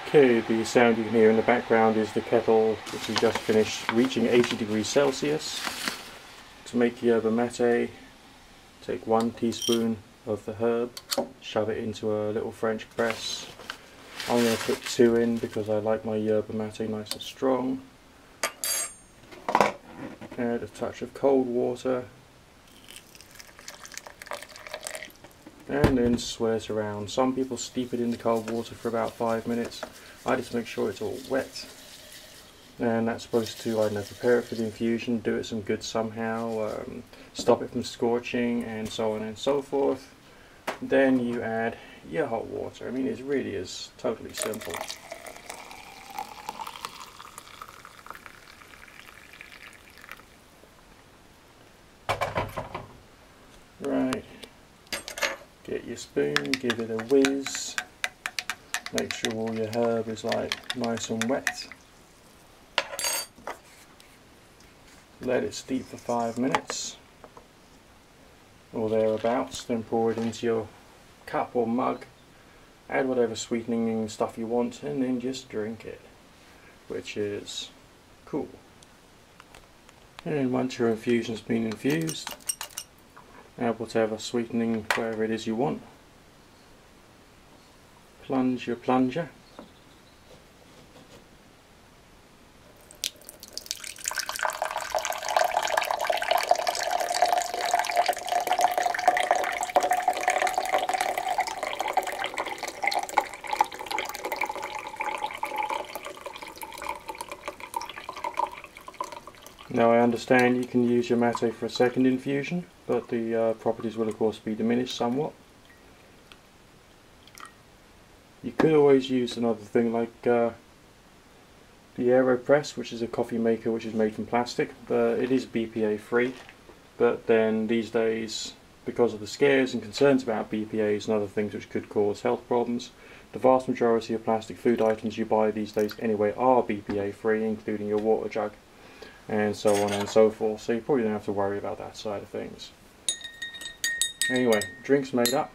Okay, the sound you can hear in the background is the kettle which we just finished reaching 80 degrees Celsius. To make yerba mate, take 1 teaspoon of the herb, shove it into a little French press. I'm going to put 2 in because I like my yerba mate nice and strong. Add a touch of cold water and then swirl it around. Some people steep it in the cold water for about 5 minutes. I just make sure it's all wet, and that's supposed to, I don't know, prepare it for the infusion, do it some good somehow, stop it from scorching, and so on and so forth. Then you add your hot water. I mean, it really is totally simple. Right, get your spoon, give it a whiz, make sure all your herb is like nice and wet. Let it steep for 5 minutes or thereabouts, then pour it into your cup or mug, add whatever sweetening stuff you want, and then just drink it, which is cool. And once your infusion's been infused, add whatever sweetening, whatever it is you want. Plunge your plunger. Now I understand you can use your mate for a second infusion, but the properties will of course be diminished somewhat. You could always use another thing like the AeroPress, which is a coffee maker which is made from plastic, but it is BPA free. But then these days, because of the scares and concerns about BPAs and other things which could cause health problems, the vast majority of plastic food items you buy these days anyway are BPA free, including your water jug, and so on and so forth, so you probably don't have to worry about that side of things. Anyway, drink's made up.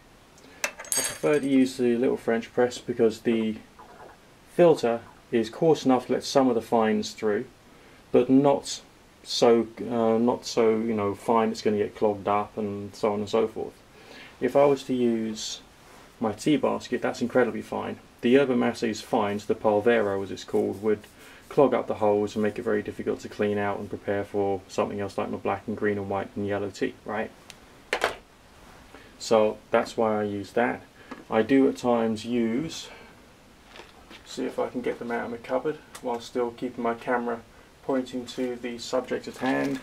I prefer to use the little French press because the filter is coarse enough to let some of the fines through, but not so fine it's going to get clogged up and so on and so forth. If I was to use my tea basket, that's incredibly fine. The yerba mate's fines, the Palvero as it's called, would clog up the holes and make it very difficult to clean out and prepare for something else like my black and green and white and yellow tea, right? So that's why I use that. I do at times use, see if I can get them out of my cupboard while still keeping my camera pointing to the subject at hand.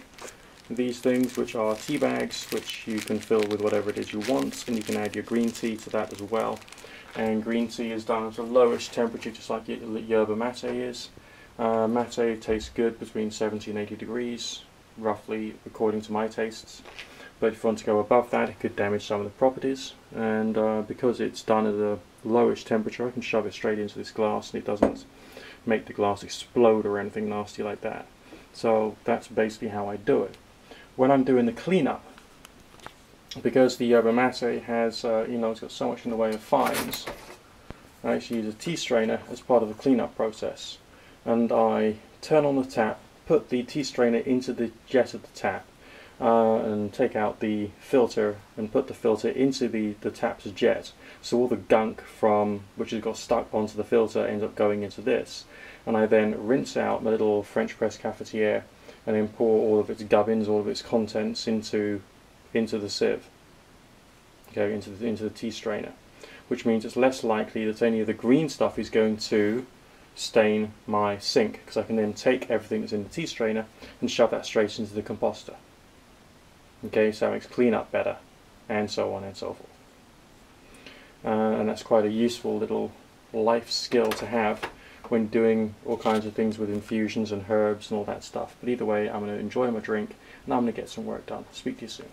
These things, which are tea bags, which you can fill with whatever it is you want, and you can add your green tea to that as well. And green tea is done at a lowish temperature, just like yerba mate is. Mate tastes good between 70 and 80 degrees, roughly according to my tastes. But if you want to go above that, it could damage some of the properties. And because it's done at a lowish temperature, I can shove it straight into this glass and it doesn't make the glass explode or anything nasty like that. So that's basically how I do it. When I'm doing the cleanup, because the yerba mate has, it's got so much in the way of fines, I actually use a tea strainer as part of the cleanup process. And I turn on the tap, put the tea strainer into the jet of the tap, and take out the filter and put the filter into the tap's jet, so all the gunk from which has got stuck onto the filter ends up going into this. And I then rinse out my little French press cafetiere and then pour all of its gubbins, all of its contents into the sieve, okay, into the tea strainer, which means it's less likely that any of the green stuff is going to stain my sink, because I can then take everything that's in the tea strainer and shove that straight into the composter. Okay, so that makes cleanup better, and so on and so forth. And that's quite a useful little life skill to have when doing all kinds of things with infusions and herbs and all that stuff. But either way, I'm going to enjoy my drink and I'm going to get some work done. Speak to you soon.